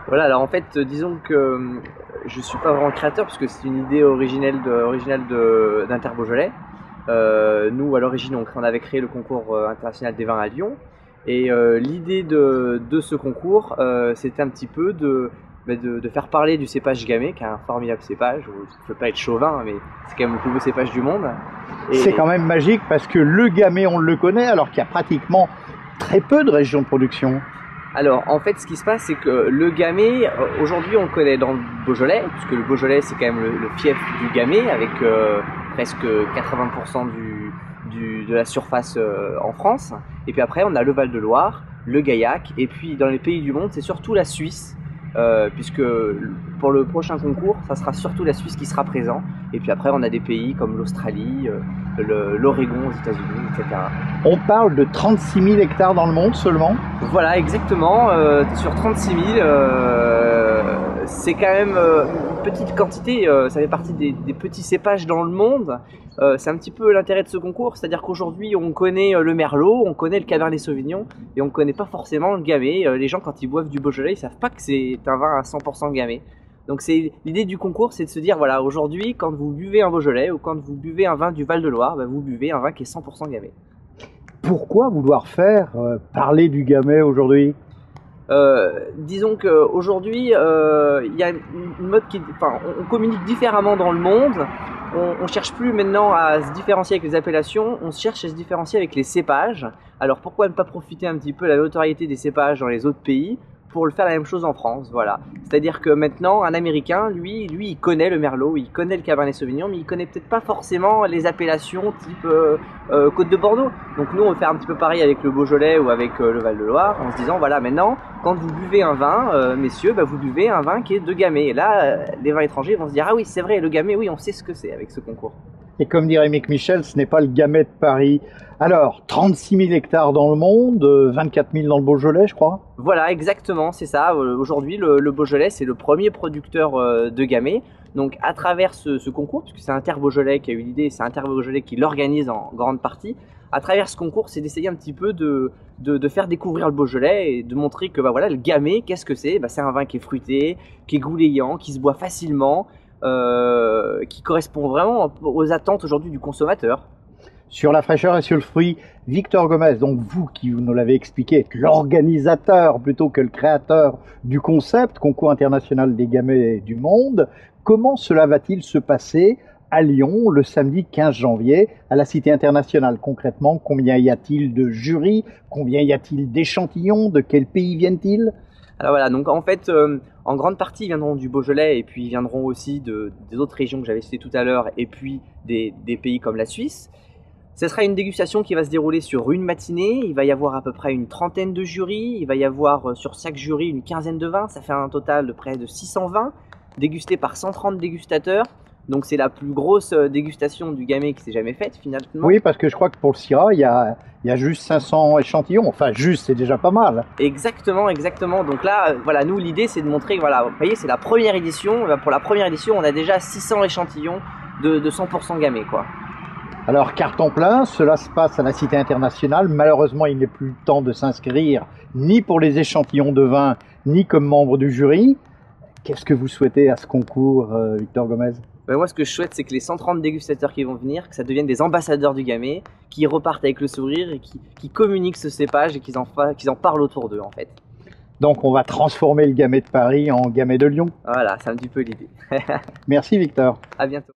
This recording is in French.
Voilà, alors en fait, disons que je suis pas vraiment le créateur parce que c'est une idée originale d'Inter Beaujolais. Nous, à l'origine, on avait créé le concours international des vins à Lyon. Et l'idée de ce concours, c'était un petit peu de faire parler du cépage gamay, qui est un formidable cépage. Je ne peux pas être chauvin, mais c'est quand même le plus beau cépage du monde. C'est quand même magique parce que le gamay, on le connaît, alors qu'il y a pratiquement très peu de régions de production. Alors en fait ce qui se passe c'est que le gamay aujourd'hui on le connaît dans le Beaujolais, puisque le Beaujolais c'est quand même le fief du gamay avec presque 80% de la surface en France. Et puis après on a le Val-de-Loire, le Gaillac, et puis dans les pays du monde c'est surtout la Suisse. Puisque pour le prochain concours, ça sera surtout la Suisse qui sera présent. Et puis après, on a des pays comme l'Australie, l'Oregon aux États-Unis, etc. On parle de 36 000 hectares dans le monde seulement. Voilà, exactement. Sur 36 000, c'est quand même une petite quantité. Ça fait partie des petits cépages dans le monde. C'est un petit peu l'intérêt de ce concours, c'est-à-dire qu'aujourd'hui on connaît le Merlot, on connaît le Cabernet Sauvignon et on ne connaît pas forcément le Gamay. Les gens quand ils boivent du Beaujolais, ils savent pas que c'est un vin à 100% Gamay. Donc c'est l'idée du concours, c'est de se dire voilà, aujourd'hui quand vous buvez un Beaujolais ou quand vous buvez un vin du Val-de-Loire, bah, vous buvez un vin qui est 100% Gamay. Pourquoi vouloir faire parler du gamay aujourd'hui? Disons qu'aujourd'hui, il y a une mode on communique différemment dans le monde. On cherche plus maintenant à se différencier avec les appellations, on cherche à se différencier avec les cépages. Alors pourquoi ne pas profiter un petit peu de la notoriété des cépages dans les autres pays pour le faire la même chose en France, voilà. C'est-à-dire que maintenant, un Américain, lui, il connaît le Merlot, il connaît le Cabernet Sauvignon, mais il connaît peut-être pas forcément les appellations type Côte de Bordeaux. Donc nous, on va faire un petit peu pareil avec le Beaujolais ou avec le Val-de-Loire, en se disant, voilà, maintenant, quand vous buvez un vin, messieurs, bah, vous buvez un vin qui est de Gamay. Et là, les vins étrangers vont se dire, ah oui, c'est vrai, le Gamay, oui, on sait ce que c'est avec ce concours. Et comme dirait Mick Michel, ce n'est pas le gamay de Paris. Alors, 36 000 hectares dans le monde, 24 000 dans le Beaujolais, je crois. Voilà, exactement, c'est ça. Aujourd'hui, le Beaujolais, c'est le premier producteur de gamay. Donc, à travers ce concours, puisque c'est Inter Beaujolais qui a eu l'idée, c'est Inter Beaujolais qui l'organise en grande partie, à travers ce concours, c'est d'essayer un petit peu de faire découvrir le Beaujolais et de montrer que bah, voilà, le gamay, qu'est-ce que c'est? Bah, c'est un vin qui est fruité, qui est goulayant, qui se boit facilement, qui correspond vraiment aux attentes aujourd'hui du consommateur. Sur la fraîcheur et sur le fruit, Victor Gomez, donc vous qui nous l'avez expliqué, êtes l'organisateur plutôt que le créateur du concept Concours international des gamay du monde. Comment cela va-t-il se passer à Lyon le samedi 15 janvier à la Cité internationale? Concrètement, combien y a-t-il de jurys? Combien y a-t-il d'échantillons? De quel pays viennent-ils? Alors voilà, donc en fait, en grande partie, ils viendront du Beaujolais et puis ils viendront aussi des autres régions que j'avais citées tout à l'heure et puis des pays comme la Suisse. Ce sera une dégustation qui va se dérouler sur une matinée. Il va y avoir à peu près une trentaine de jurys. Il va y avoir sur chaque jury une quinzaine de vins. Ça fait un total de près de 600 vins dégustés par 130 dégustateurs. Donc c'est la plus grosse dégustation du gamay qui s'est jamais faite finalement. Oui, parce que je crois que pour le Syrah, il y a juste 500 échantillons. Enfin, juste, c'est déjà pas mal. Exactement, exactement. Donc là, voilà, nous, l'idée, c'est de montrer que, voilà, vous voyez, c'est la première édition. Pour la première édition, on a déjà 600 échantillons de 100% gamay, quoi. Alors, carton plein, cela se passe à la Cité internationale. Malheureusement, il n'est plus le temps de s'inscrire ni pour les échantillons de vin, ni comme membre du jury. Qu'est-ce que vous souhaitez à ce concours, Victor Gomez? Moi, ce que je souhaite, c'est que les 130 dégustateurs qui vont venir, que ça devienne des ambassadeurs du gamay, qui repartent avec le sourire et qui communiquent ce cépage et qu'ils en parlent autour d'eux, en fait. Donc, on va transformer le gamay de Paris en gamay de Lyon. Voilà, c'est un petit peu l'idée. Merci, Victor. À bientôt.